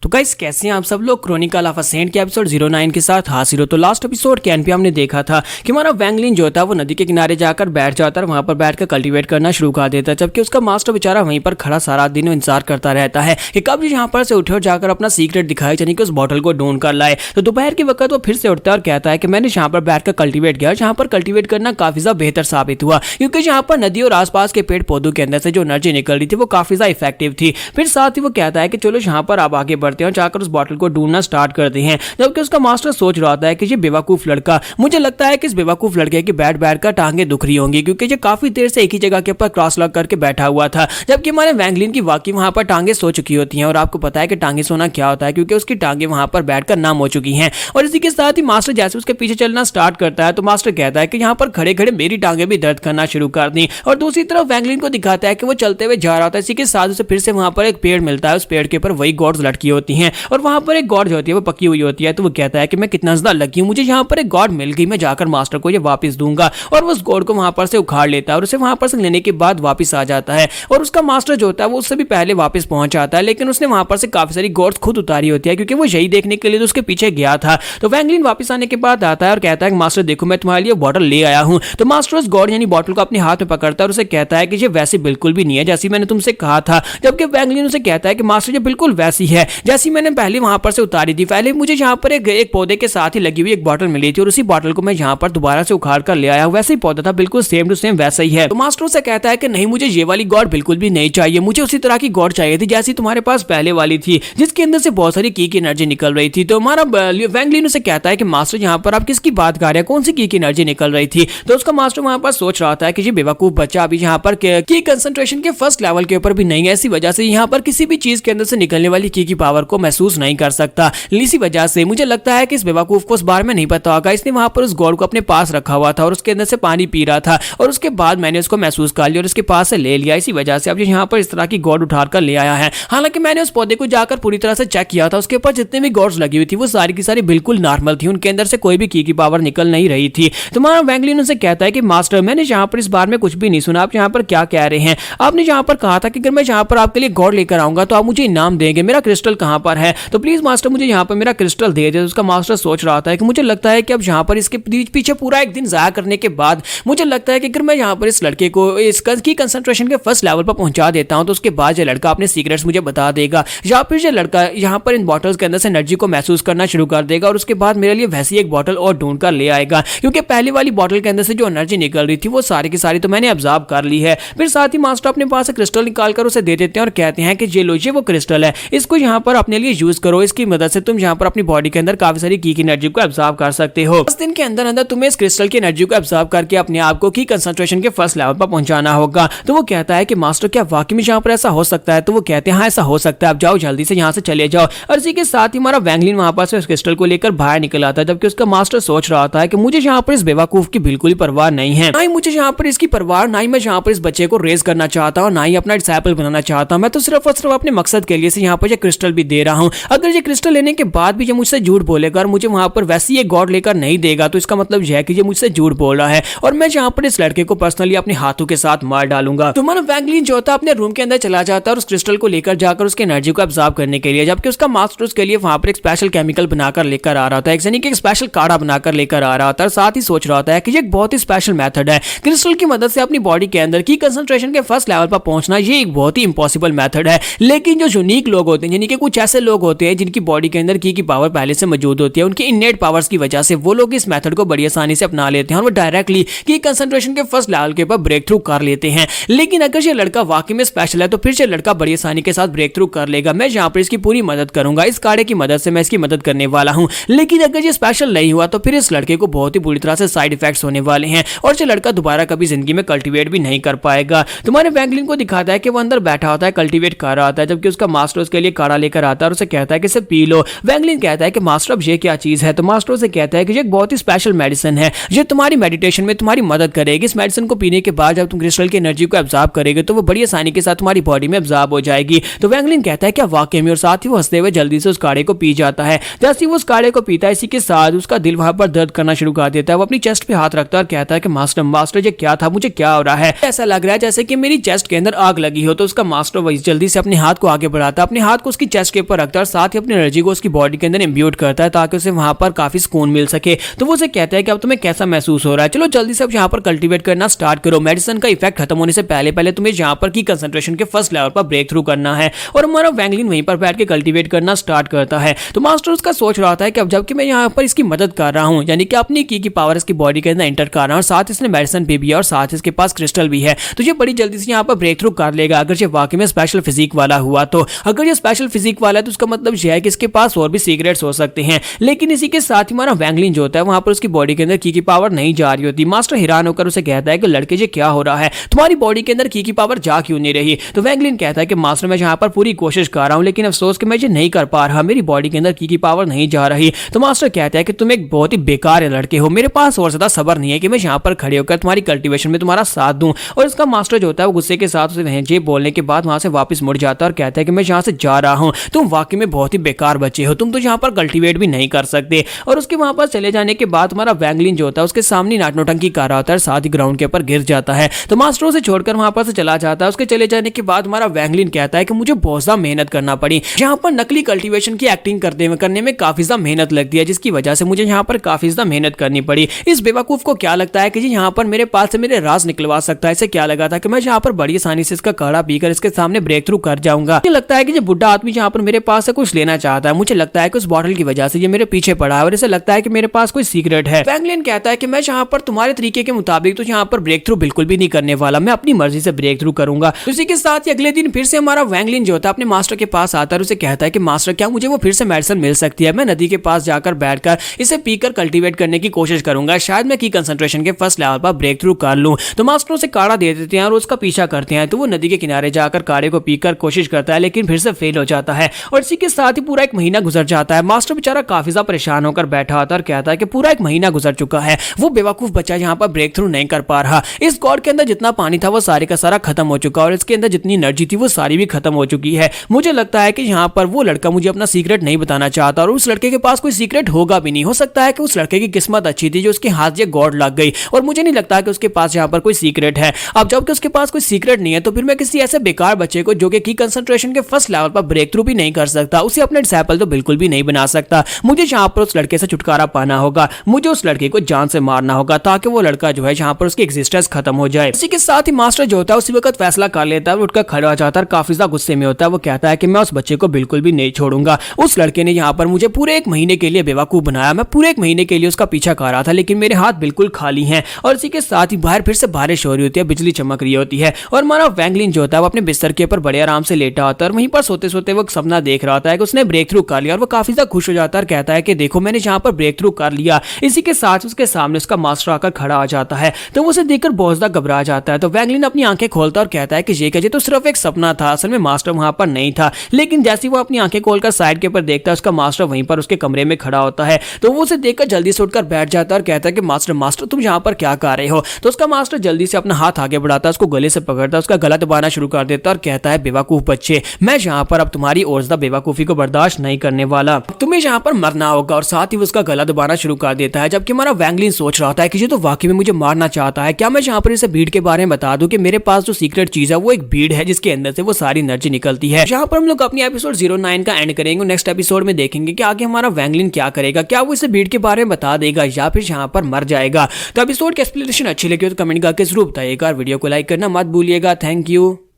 तो गाइस कैसे हैं आप सब लोग। क्रॉनिकल ऑफ अ सेंट के एपिसोड 09 के साथ हाजिर हो। तो लास्ट एपिसोड के एंड पे हमने देखा था कि हमारा वैंगलिन जो था वो नदी के किनारे जाकर बैठ जाता है, वहां पर बैठकर कल्टीवेट करना शुरू कर देता है, जबकि उसका मास्टर बेचारा वहीं पर खड़ा सारा दिन इंतजार करता रहता है कि कब यहाँ पर से उठे और जाकर अपना सीक्रेट दिखाए, यानी कि उस बॉटल को ढूंढ कर लाए। तो दोपहर के वक्त वो फिर से उठता है और कहता है कि मैंने यहाँ पर बैठकर कल्टीवेट किया, जहाँ पर कल्टीवेट करना काफी ज्यादा बेहतर साबित हुआ, क्योंकि यहाँ पर नदी और आसपास के पेड़ पौधों के अंदर से जो एनर्जी निकल रही थी वो काफी ज्यादा इफेक्टिव थी। फिर साथ ही वो कहता है कि चलो यहाँ पर आप आगे बढ़ते हैं और जाकर उस बॉटल को ढूंढना स्टार्ट करते हैं, जबकि उसका मास्टर सोच रहा था कि ये बेवकूफ लड़का, मुझे लगता है कि इस बेवकूफ लड़के की बैठ कर टांगे दुख रही होंगी, क्योंकि ये काफी देर से एक ही जगह के ऊपर क्रॉस लॉक करके बैठा हुआ था, जबकि हमारे वैंगलिन की वाकई वहां पर टांगे सो चुकी होती हैं। और आपको पता है कि टांगे सोना क्या होता है, क्योंकि उसकी टांगे वहां पर बैठकर नाम हो चुकी हैं। और इसी के साथ ही मास्टर जैसे उसके पीछे चलना स्टार्ट करता है तो मास्टर कहता है कि यहाँ पर खड़े खड़े मेरी टांगे भी दर्द करना शुरू कर दी। और दूसरी तरफ वैंगलिन को दिखाता है कि वो चलते हुए जा रहा था। इसी के साथ उसे फिर से वहां पर एक पेड़ मिलता है, उस पेड़ के ऊपर वही गॉड्स लटकी होती हैं और वहां पर एक गॉड होती है वो पकी हुई होती है। तो वो कहता है कि मैं कितना ज्यादा लकी हूं, मुझे यहाँ पर एक गॉड मिल गई, मैं जाकर मास्टर को ये वापस दूंगा। और वो उस गॉड को वहां पर से उखाड़ लेता है और उसे वहां पर से लेने के बाद वापस आ जाता है। और उसका मास्टर जो होता है वो उससे भी पहले वापस पहुंच जाता है, लेकिन उसने वहां पर से काफी सारी गॉड्स खुद उतारी होती है, क्योंकि वो यही देखने के लिए तो उसके पीछे गया था। तो वैंगलिन वापस आने के बाद आता है और कहता है कि मास्टर देखो मैं तुम्हारे लिए बॉटल ले आया हूं। तो मास्टर उस गॉड यानी बॉटल को अपने हाथ में पकड़ता है और उसे कहता है कि ये वैसे बिल्कुल भी नहीं है जैसी मैंने तुमसे कहा था, जबकि वैंगलिन उसे कहता है कि मास्टर ये बिल्कुल वैसी है जैसी मैंने पहले वहां पर से उतारी थी। पहले मुझे यहाँ पर एक पौधे के साथ ही लगी हुई एक बॉटल मिली थी और उसी बॉटल को मैं यहाँ पर दोबारा से उखाड़ कर ले आया, वैसे ही पौधा था, बिल्कुल सेम टू सेम वैसा ही है। तो मास्टर से कहता है कि नहीं मुझे ये वाली गॉड बिल्कुल भी नहीं चाहिए, मुझे उसी तरह की गॉड चाहिए थी जैसी तुम्हारे पास पहले वाली थी, जिसके अंदर से बहुत सारी की एनर्जी निकल रही थी। तो हमारा वैंगलिन उसे कहता है कि मास्टर यहाँ पर आप किसकी बात कर रहे हैं, कौन सी की एनर्जी निकल रही थी। तो उसका मास्टर वहां पर सोच रहा था कि ये बेवकूफ बच्चा अभी यहाँ पर की कंसंट्रेशन के फर्स्ट लेवल के ऊपर भी नहीं है, इसी वजह से यहाँ पर किसी भी चीज के अंदर से निकलने वाली की पावर को महसूस नहीं कर सकता। इसी वजह से मुझे लगता है कि इस बेवकूफ को उस बारे में नहीं पता होगा, इसने वहां पर उस गॉड को अपने पास रखा हुआ था और उसके अंदर से पानी पी रहा था और उसके बाद मैंने उसको महसूस कर लिया और उसके पास से ले लिया, इसी वजह से अब यहाँ पर इस तरह की गॉड उठार कर ले आया है। हालांकि मैंने उस पौधे को जाकर पूरी तरह से चेक किया था, उसके ऊपर जितने भी गॉड्स लगी हुई थी वो सारी की सारी बिल्कुल नॉर्मल थी, उनके अंदर से कोई भी की पावर निकल नहीं रही थी। तुम्हारा वैंगलिन उनसे कहता है कि मास्टर मैंने यहाँ पर इस बारे में कुछ भी नहीं सुना, आप यहाँ पर क्या कह रहे हैं, आपने यहाँ पर कहा था कि अगर मैं यहाँ पर आपके लिए गॉड लेकर आऊंगा तो आप मुझे इनाम देंगे, मेरा क्रिस्टल कहाँ पर है, तो प्लीज मास्टर मुझे यहाँ पर मेरा क्रिस्टल दे दे। उसका मास्टर सोच रहा था कि मुझे लगता है कि अब यहाँ पर इसके पीछे पूरा एक दिन जाया करने के बाद मुझे लगता है कि अगर मैं यहाँ पर इस लड़के को इसकी कंसंट्रेशन के फर्स्ट लेवल पर पहुंचा देता हूं तो उसके बाद ये लड़का अपने सीक्रेट्स मुझे बता देगा, या फिर ये लड़का यहाँ पर इन बॉटल्स के अंदर से एनर्जी को महसूस करना शुरू कर देगा और उसके बाद मेरे लिए वैसी एक बॉटल और ढूंढ कर ले आएगा, क्योंकि पहली वाली बॉटल के अंदर से जो एनर्जी निकल रही थी वो सारी की सारी तो मैंने ऑब्जर्व कर ली है। फिर साथ ही मास्टर अपने पास से क्रिस्टल निकाल कर उसे दे देते हैं और कहते हैं कि ये लो ये वो क्रिस्टल है, इसको यहाँ पर अपने लिए यूज करो, इसकी मदद से तुम यहाँ पर अपनी बॉडी के अंदर काफी सारी की एनर्जी को ऑब्जर्व कर सकते हो। 10 दिन के अंदर अंदर तुम्हें इस क्रिस्टल की एनर्जी को ऑब्जर्व करके अपने आप को की कंसंट्रेशन के फर्स्ट लेवल पर पहुंचाना होगा। तो वो कहता है कि मास्टर क्या वाकई में यहाँ पर ऐसा हो सकता है, तो वो कहते हैं हाँ ऐसा हो सकता है, आप जाओ जल्दी से यहाँ से चले जाओ। और इसी के साथ ही हमारा वैंगलिन वहां पर से उस क्रिस्टल को लेकर बाहर निकल आता है, जबकि उसका मास्टर सोच रहा था कि मुझे यहाँ पर इस बेवकूफ की बिल्कुल ही परवाह नहीं है, ना ही मुझे यहाँ पर इसकी परवाह, ना ही मैं यहाँ पर इस बच्चे को रेज करना चाहता हूँ, ना ही अपना डिसाइपल बनाना चाहता हूँ, मैं तो सिर्फ और सिर्फ अपने मकसद के लिए से यहाँ पर ये क्रिस्टल भी दे रहा हूँ। अगर ये क्रिस्टल लेने के बाद भी ये मुझसे झूठ बोलेगा और मुझे वहां पर वैसी एक गॉड लेकर नहीं देगा तो इसका मतलब यह है कि ये मुझसे झूठ बोल रहा है और मैं यहाँ पर इस लड़के को पर्सनली अपने हाथों के साथ मार डालूंगा। तो हमारा वैंगलिन जो था अपने रूम के अंदर चला जाता है और उस क्रिस्टल को लेकर जाकर उसकी एनर्जी को ऑब्जर्व करने के लिए, जबकि उसका मास्टर उसके लिए वहां पर एक स्पेशल केमिकल बनाकर लेकर आ रहा था, यानी कि एक स्पेशल काढ़ा बनाकर लेकर आ रहा था और साथ ही सोच रहा था कि ये एक बहुत ही स्पेशल मेथड है, क्रिस्टल की मदद से अपनी बॉडी के अंदर की कंसंट्रेशन के फर्स्ट लेवल पर पहुंचना, ये एक बहुत ही इंपॉसिबल मेथड है। लेकिन जो यूनिक लोग होते हैं, यानी कि कुछ ऐसे लोग होते हैं जिनकी बॉडी के अंदर की पावर पहले से मौजूद होती है, उनकी इननेट पावर्स की वजह से वो लोग इस मेथड को बड़ी आसानी से अपना लेते हैं और वो डायरेक्टली की कंसंट्रेशन के फर्स्ट लेवल के ऊपर ब्रेक थ्रू कर लेते हैं। लेकिन अगर ये लड़का वाकई में स्पेशल है तो फिर ये लड़का बड़ी आसानी के साथ ब्रेक थ्रू कर लेगा। मैं यहाँ पर इसकी पूरी मदद करूंगा, इस काढ़े की मदद से मैं इसकी मदद करने वाला हूँ। लेकिन अगर ये स्पेशल नहीं हुआ तो फिर इस लड़के को बहुत ही बुरी तरह से साइड इफेक्ट्स होने वाले हैं और ये लड़का दोबारा कभी जिंदगी में कल्टीवेट भी नहीं कर पाएगा। तुम्हारे वैंगलिन को दिखाता है कि वो अंदर बैठा होता है, कल्टीवेट कर रहा होता है, जबकि उसका मास्टर उसके लिए काढ़ा लेकर आता है और उसे कहता है कि इसे पी लो। वैंगलिन कहता है कि मास्टर अब ये क्या चीज है, तो मास्टर से कहता है कि ये एक बहुत ही स्पेशल मेडिसिन है, ये तुम्हारी मेडिटेशन में तुम्हारी मदद करेगी। इस मेडिसिन को पीने के बाद जब तुम क्रिस्टल की एनर्जी को ऑब्जर्व करेगे तो वो बड़ी आसानी के साथ तुम्हारी बॉडी में ऑब्जर्व हो जाएगी। तो वैंगलिन कहता है क्या वाकई में, और साथ ही वो हंसते हुए जल्दी से उस काढ़े को पी जाता है। जैसे ही वो उस काढ़े को पीता है इसी के साथ उसका दिल वहां पर दर्द करना शुरू कर देता है। वो अपनी चेस्ट पे हाथ रखता है और कहता है कि मास्टर ये क्या था, मुझे क्या हो रहा है, ऐसा लग रहा है जैसे कि मेरी चेस्ट के अंदर आग लगी हो। तो उसका मास्टर वही जल्दी से अपने हाथ को आगे बढ़ाता है, अपने हाथ को उसकी चेस्ट उसके ऊपर रखता है और साथ ही अपनी एनर्जी को उसकी बॉडी के अंदर इम्ब्यूट करता है ताकि उसे वहां पर काफी सुकून मिल सके। तो वो उसे कहता है कि अब तुम्हें कैसा महसूस हो रहा है, चलो जल्दी से अब यहाँ पर कल्टीवेट करना स्टार्ट करो। मेडिसिन का इफेक्ट खत्म होने से पहले पहले तुम्हें यहाँ पर की कंसंट्रेशन के फर्स्ट लेवल पर ब्रेक थ्रू करना है। और हमारा वैंगलिन वहीं पर बैठ के कल्टीवेट करना स्टार्ट करता है। तो मास्टर उसका सोच रहा था कि अब जबकि मैं यहाँ पर इसकी मदद कर रहा हूँ, यानी कि अपनी की पावर इसकी बॉडी के अंदर एंटर कर रहा हूँ और साथ इसने मेडिसिन भी है और साथ इसके पास क्रिस्टल भी है, तो ये बड़ी जल्दी से यहाँ पर ब्रेक थ्रू कर लेगा अगर ये वाकई में स्पेशल फिजिक वाला हुआ। तो अगर ये स्पेशल फिजिक वाला है तो उसका मतलब यह है कि इसके पास और भी सीक्रेट्स हो सकते हैं। लेकिन इसी के साथ ही हमारा वैंगलिन जो होता है वहां पर उसकी बॉडी के अंदर की पावर नहीं जा रही होती। मास्टर हैरान होकर उसे कहता है कि लड़के ये क्या हो रहा है, तुम्हारी बॉडी के अंदर की पावर जा क्यों नहीं रही। तो वैंगलिन कहता है कि मास्टर मैं यहाँ पर पूरी कोशिश कर रहा हूँ लेकिन अफसोस कि मैं ये नहीं कर पा रहा, मेरी बॉडी के अंदर की पावर नहीं जा रही। तो मास्टर कहता है कि तुम एक बहुत ही बेकार लड़के हो, मेरे पास और ज्यादा सब्र नहीं है कि मैं यहाँ पर खड़े होकर तुम्हारी कल्टीवेशन में तुम्हारा साथ दूं। और इसका मास्टर जो होता है वो गुस्से के साथ उसे ये बोलने के बाद वहां से वापस मुड़ जाता है और कहता है कि मैं यहाँ से जा रहा हूँ, तुम वाकई में बहुत ही बेकार बच्चे हो, तुम तो यहाँ पर कल्टीवेट भी नहीं कर सकते। और उसके वहां पर चले जाने के बाद हमारा वैंगलिन जो होता है उसके सामने नाटनोटंकी कर रहा होता है, साथ ही ग्राउंड के ऊपर गिर जाता है। तो मास्टर उसे छोड़कर वहां पर से चला जाता है। उसके चले जाने के बाद हमारा वैंगलिन कहता है कि मुझे बहुत ज्यादा मेहनत करना पड़ी, यहाँ पर नकली कल्टीवेशन की एक्टिंग करने में काफी ज्यादा मेहनत लगती है, जिसकी वजह से मुझे यहाँ पर काफी ज्यादा मेहनत करनी पड़ी। इस बेवकूफ को क्या लगता है कि जी यहाँ पर मेरे पास से मेरे राज निकलवा सकता है, इसे क्या लगा था कि मैं यहाँ पर बड़ी आसानी से इसका काढ़ा पीकर इसके सामने ब्रेक थ्रू कर जाऊंगा। मुझे लगता है कि जो बुढ़ा आदमी यहाँ पर मेरे पास से कुछ लेना चाहता है, मुझे लगता है कि उस बॉटल की वजह से ये मेरे पीछे पड़ा है और इसे लगता है कि मेरे पास कोई सीक्रेट है। वैंगलिन कहता है कि मैं यहाँ पर तुम्हारे तरीके के मुताबिक तो यहाँ पर ब्रेक थ्रू बिल्कुल भी नहीं करने वाला, मैं अपनी मर्जी से ब्रेक थ्रू करूंगा। इसी के साथ ही अगले दिन फिर से हमारा वैंगलिन जो होता है अपने मास्टर के पास आता है, उसे कहता है कि मास्टर क्या मुझे वो फिर से मेडिसिन मिल सकती है, मैं नदी के पास जाकर बैठकर इसे पीकर कल्टीवेट करने की कोशिश करूंगा, शायद मैं की कंसंट्रेशन के फर्स्ट लेवल पर ब्रेक थ्रू कर लूं। तो मास्टर उसे काढ़ा दे देते हैं और उसका पीछा करते हैं। तो वो नदी के किनारे जाकर काढ़े को पीकर कोशिश करता है लेकिन फिर से फेल हो जाता है और इसी के साथ ही पूरा एक महीना गुजर जाता है। मास्टर बेचारा काफी ज्यादा परेशान होकर बैठा होता है और कहता है कि पूरा एक महीना गुजर चुका है, वो बेवकूफ बच्चा यहाँ पर ब्रेक थ्रू नहीं कर पा रहा, इस गॉड के अंदर जितना पानी था वो सारे का सारा खत्म हो चुका और इसके अंदर जितनी एनर्जी थी वो सारी भी खत्म हो चुकी है। मुझे लगता है कि यहाँ पर वो लड़का मुझे अपना सीक्रेट नहीं बताना चाहता और उस लड़के के पास कोई सीक्रेट होगा भी नहीं। हो सकता है कि उस लड़के की किस्मत अच्छी थी जो उसके हाथ ये गॉड लग गई और मुझे नहीं लगता कि उसके पास यहाँ पर कोई सीक्रेट है। अब जबकि उसके पास कोई सीक्रेट नहीं है तो फिर मैं किसी ऐसे बेकार बच्चे को जो कि की कंसंट्रेशन के फर्स्ट लेवल पर ब्रेक थ्रू भी नहीं कर सकता, उसे अपने डिसाइपल तो बिल्कुल भी नहीं बना सकता। मुझे यहाँ पर उस लड़के से छुटकारा पाना होगा, मुझे उस लड़के को जान से मारना होगा ताकि वो लड़का जो है यहाँ पर उसकी एग्जिस्टेंस खत्म हो जाए। इसी के साथ ही मास्टर जो होता है उसी वक्त फैसला कर लेता है, उठकर खड़ा हो जाता है, काफी ज्यादा गुस्से में होता है। वो कहता है कि मैं उस बच्चे को बिल्कुल भी नहीं छोड़ूंगा, उस लड़के ने यहाँ पर मुझे पूरे एक महीने के लिए बेवकूफ बनाया, मैं पूरे एक महीने के लिए उसका पीछा कर रहा था लेकिन मेरे हाथ बिल्कुल खाली हैं। और इसी के साथ ही बाहर फिर से बारिश हो रही होती है, बिजली चमक रही होती है और हमारा वैंगलिन जो होता है वो अपने बिस्तर के ऊपर बड़े आराम से लेटा होता है और वहीं पर सोते सोते वो सपना देख रहा होता है कि उसने ब्रेक थ्रू कर लिया और वो काफी ज्यादा खुश हो जाता है और कहता है कि देखो मैंने यहाँ पर ब्रेक थ्रू कर लिया। इसी के साथ उसके सामने उसका मास्टर आकर खड़ा हो जाता है तो वो उसे देखकर बहुत ज्यादा घबरा जाता है। तो वैंगलिन अपनी आंखें खोलता है और कहता है कि ये तो सिर्फ एक सपना था, असल में मास्टर वहां पर नहीं था। लेकिन जैसे वो अपनी आंखें खोलकर साइड के ऊपर देखता है उसका मास्टर वहीं पर उसके कमरे में खड़ा होता है तो वो उसे देखकर जल्दी से उठकर बैठ जाता है और कहता है कि मास्टर तुम यहाँ पर क्या कर रहे हो। तो उसका मास्टर जल्दी से अपना हाथ आगे बढ़ाता है, उसको गले से पकड़ता है, उसका गला दबाना शुरू कर देता है और कहता है बेवकूफ बच्चे, मैं यहाँ पर अब तुम्हारी और ज्यादा बेवकूफी को बर्दाश्त नहीं करने वाला, तुम्हें यहाँ पर मरना होगा। और साथ ही उसका गला दबाना शुरू कर देता है। जबकि हमारा वैंगलिन सोच रहा था कि ये तो वाकई में मुझे मारना चाहता है, क्या मैं यहाँ पर इसे बीड के बारे में बता दूं कि मेरे पास जो सीक्रेट चीज है वो एक बीड है जिसके अंदर से वो सारी एनर्जी निकलती है। यहाँ पर हम लोग अपनी एपिसोड 09 का एंड करेंगे। नेक्स्ट एपिसोड में देखेंगे कि आगे हमारा वैंगलिन क्या करेगा, क्या वो इसे बीड के बारे में बता देगा या फिर यहाँ पर मर जाएगा। तो एपिसोड की एक्सप्लेनेशन अच्छी लगी हो तो कमेंट करके जरूर बताइएगा और वीडियो को लाइक करना मत भूलिएगा। Thank you.